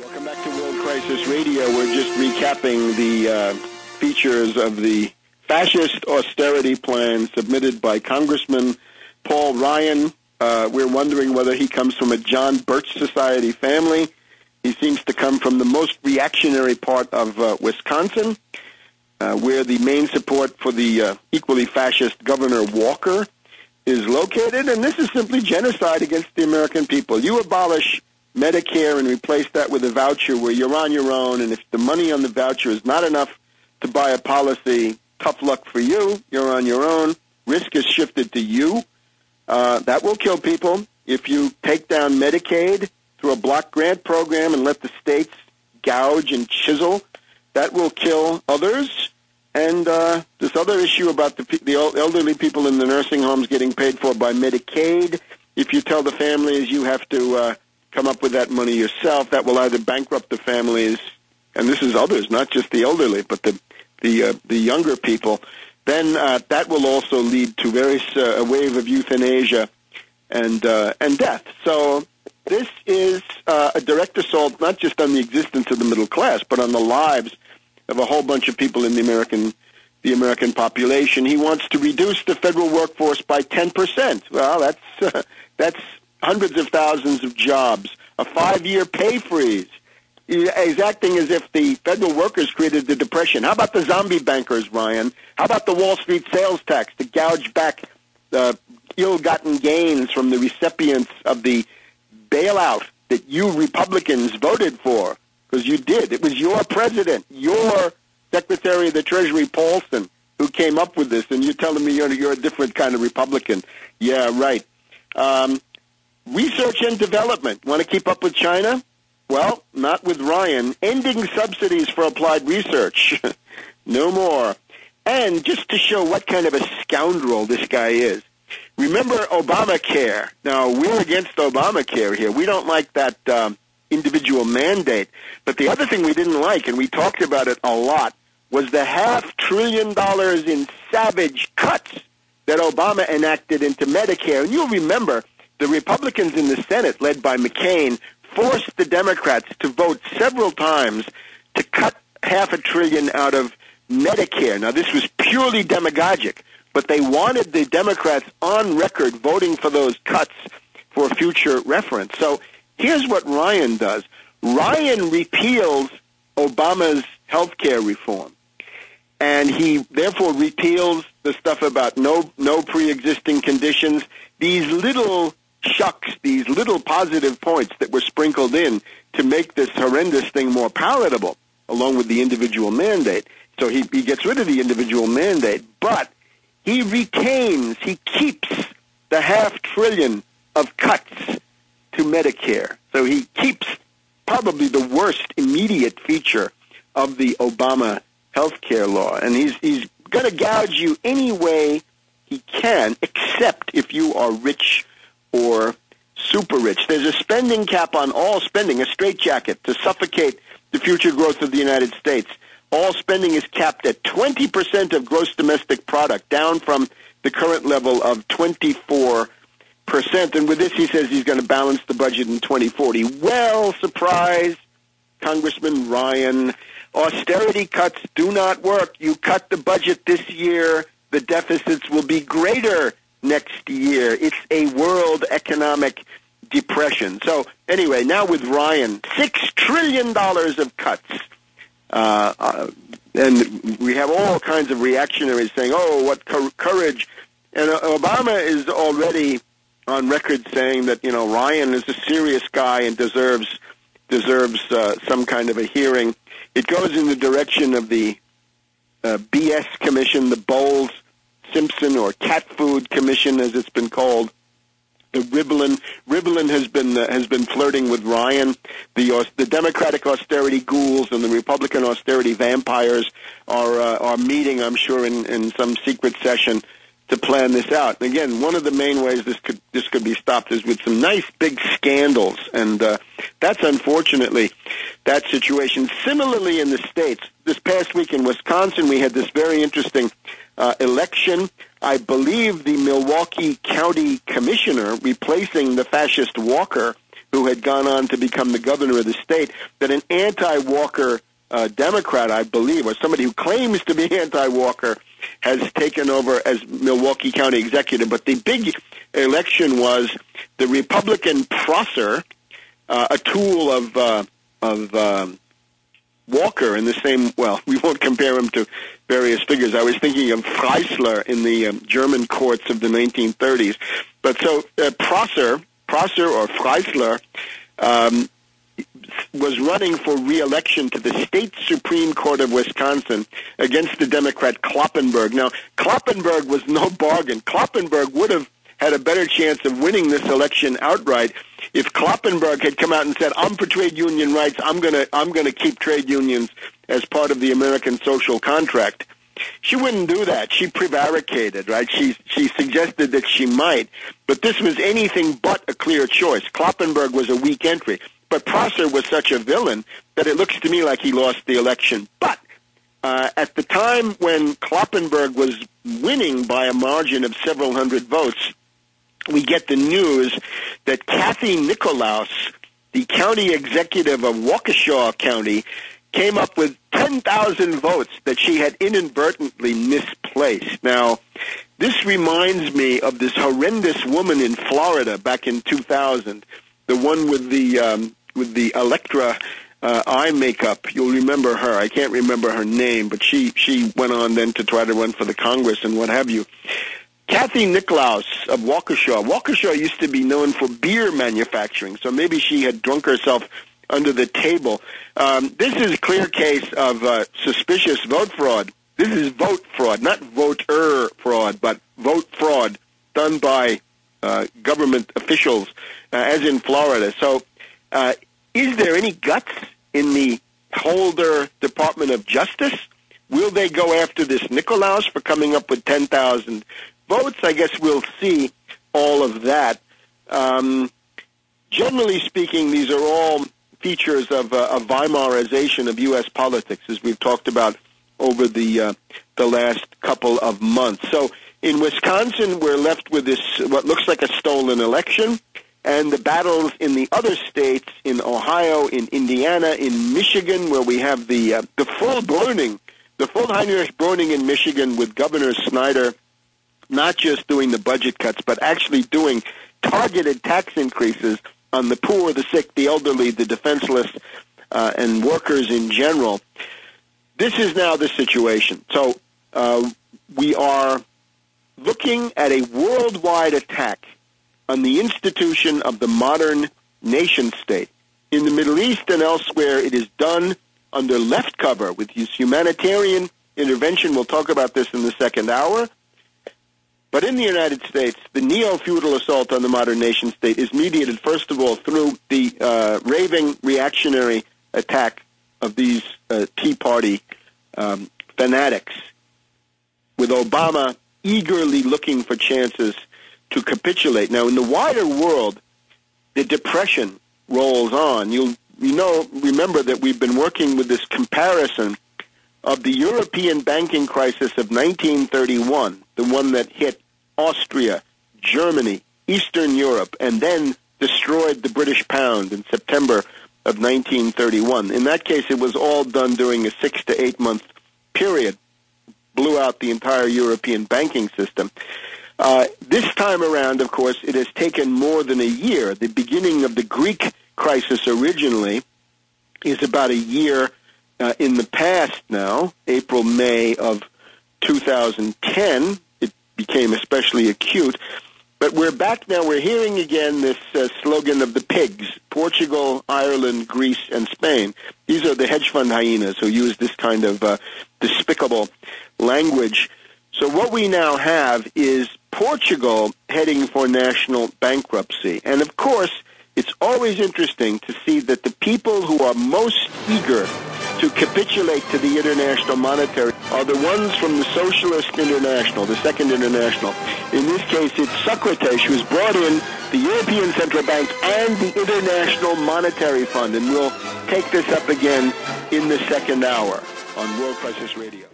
Welcome back to World Crisis Radio. We're just recapping the features of the fascist austerity plan submitted by Congressman Paul Ryan. We're wondering whether he comes from a John Birch Society family. He seems to come from the most reactionary part of Wisconsin, where the main support for the equally fascist Governor Walker is located. And this is simply genocide against the American people. You abolish Medicare and replace that with a voucher where you're on your own, and if the money on the voucher is not enough to buy a policy, tough luck for you. You're on your own. Risk is shifted to you. That will kill people. If you take down Medicaid through a block grant program and let the states gouge and chisel, that will kill others. And this other issue about the elderly people in the nursing homes getting paid for by Medicaid, if you tell the families you have to come up with that money yourself, that will either bankrupt the families, and this is others, not just the elderly, but the younger people. Then that will also lead to a wave of euthanasia and death. So this is a direct assault not just on the existence of the middle class, but on the lives of a whole bunch of people in the American population. He wants to reduce the federal workforce by 10%. Well, that's hundreds of thousands of jobs, a 5-year pay freeze. He's acting as if the federal workers created the Depression. How about the zombie bankers, Ryan? How about the Wall Street sales tax to gouge back the ill-gotten gains from the recipients of the bailout that you Republicans voted for? Because you did. It was your president, your Secretary of the Treasury, Paulson, who came up with this, and you're telling me you're a different kind of Republican. Yeah, right. Research and development. Want to keep up with China? Well, not with Ryan. Ending subsidies for applied research. No more. And just to show what kind of a scoundrel this guy is, remember Obamacare. Now, we're against Obamacare here. We don't like that individual mandate. But the other thing we didn't like, and we talked about it a lot, was the $500 billion in savage cuts that Obama enacted into Medicare. And you'll remember the Republicans in the Senate, led by McCain, forced the Democrats to vote several times to cut $500 billion out of Medicare. Now, this was purely demagogic, but they wanted the Democrats on record voting for those cuts for future reference. So here's what Ryan does. Ryan repeals Obama's health care reform, and he therefore repeals the stuff about no pre-existing conditions. These little shucks, these little positive points that were sprinkled in to make this horrendous thing more palatable, along with the individual mandate. So he gets rid of the individual mandate, but he keeps the $500 billion of cuts to Medicare. So he keeps probably the worst immediate feature of the Obama health care law. And he's going to gouge you any way he can, except if you are rich or super rich. There's a spending cap on all spending, a straitjacket to suffocate the future growth of the United States. All spending is capped at 20% of gross domestic product, down from the current level of 24%. And with this, he says he's going to balance the budget in 2040. Well, surprise, Congressman Ryan, austerity cuts do not work. You cut the budget this year, the deficits will be greater next year. It's a world economic depression. So anyway, now with Ryan, $6 trillion of cuts. And we have all kinds of reactionaries saying, oh, what courage. And Obama is already on record saying that, Ryan is a serious guy and deserves some kind of a hearing. It goes in the direction of the BS Commission, the Bowles-Simpson or Cat Food Commission, as it's been called. The Rivlin has been flirting with Ryan. The Democratic austerity ghouls and the Republican austerity vampires are meeting, I'm sure, in some secret session to plan this out. And again, one of the main ways this could be stopped is with some nice big scandals, and that's unfortunately that situation. Similarly, in the states, this past week in Wisconsin, we had this very interesting election. I believe the Milwaukee County Commissioner replacing the fascist Walker who had gone on to become the governor of the state, that an anti-Walker Democrat, I believe, or somebody who claims to be anti-Walker, has taken over as Milwaukee County executive. But the big election was the Republican Prosser, a tool of Walker in the same, well, we won't compare him to various figures. I was thinking of Freisler in the German courts of the 1930s. But so Prosser or Freisler was running for re-election to the state Supreme Court of Wisconsin against the Democrat Kloppenberg. Now, Kloppenberg was no bargain. Kloppenberg would have had a better chance of winning this election outright if Kloppenberg had come out and said, "I'm for trade union rights. I'm gonna keep trade unions as part of the American social contract." She wouldn't do that. She prevaricated, right? She suggested that she might, but this was anything but a clear choice. Kloppenberg was a weak entry, but Prosser was such a villain that it looks to me like he lost the election. But at the time when Kloppenberg was winning by a margin of several hundred votes, we get the news that Kathy Nicklaus, the county executive of Waukesha County, came up with 10,000 votes that she had inadvertently misplaced. Now, this reminds me of this horrendous woman in Florida back in 2000, the one with the Electra eye makeup. You'll remember her. I can't remember her name, but she went on then to try to run for the Congress and what have you. Kathy Nicklaus of Waukesha. Waukesha used to be known for beer manufacturing, so maybe she had drunk herself under the table. This is a clear case of suspicious vote fraud. This is vote fraud, not voter fraud, but vote fraud done by government officials, as in Florida. So is there any guts in the Holder Department of Justice? Will they go after this Nicklaus for coming up with 10,000 votes? I guess we'll see all of that. Generally speaking, these are all features of a Weimarization of U.S. politics, as we've talked about over the last couple of months. So in Wisconsin, we're left with this, what looks like a stolen election, and the battles in the other states, in Ohio, in Indiana, in Michigan, where we have the full burning, the full Heinrich burning in Michigan with Governor Snyder not just doing the budget cuts, but actually doing targeted tax increases on the poor, the sick, the elderly, the defenseless, and workers in general. This is now the situation. So we are looking at a worldwide attack on the institution of the modern nation-state. In the Middle East and elsewhere, it is done under left cover with this humanitarian intervention. We'll talk about this in the second hour. But in the United States, the neo-feudal assault on the modern nation-state is mediated, first of all, through the raving reactionary attack of these Tea Party fanatics, with Obama eagerly looking for chances to capitulate. Now, in the wider world, the depression rolls on. Remember that we've been working with this comparison of the European banking crisis of 1931, the one that hit Austria, Germany, Eastern Europe, and then destroyed the British pound in September of 1931. In that case, it was all done during a 6 to 8 month period, blew out the entire European banking system. This time around, of course, it has taken more than a year. The beginning of the Greek crisis originally is about a year in the past now, April, May of 2010. It became especially acute. But we're back now. We're hearing again this slogan of the pigs, Portugal, Ireland, Greece, and Spain. These are the hedge fund hyenas who use this kind of despicable language. So what we now have is Portugal heading for national bankruptcy. And, of course, it's always interesting to see that the people who are most eager to capitulate to the International Monetary are the ones from the Socialist International, the Second International. In this case, it's Socrates who's brought in the European Central Bank and the International Monetary Fund. And we'll take this up again in the second hour on World Crisis Radio.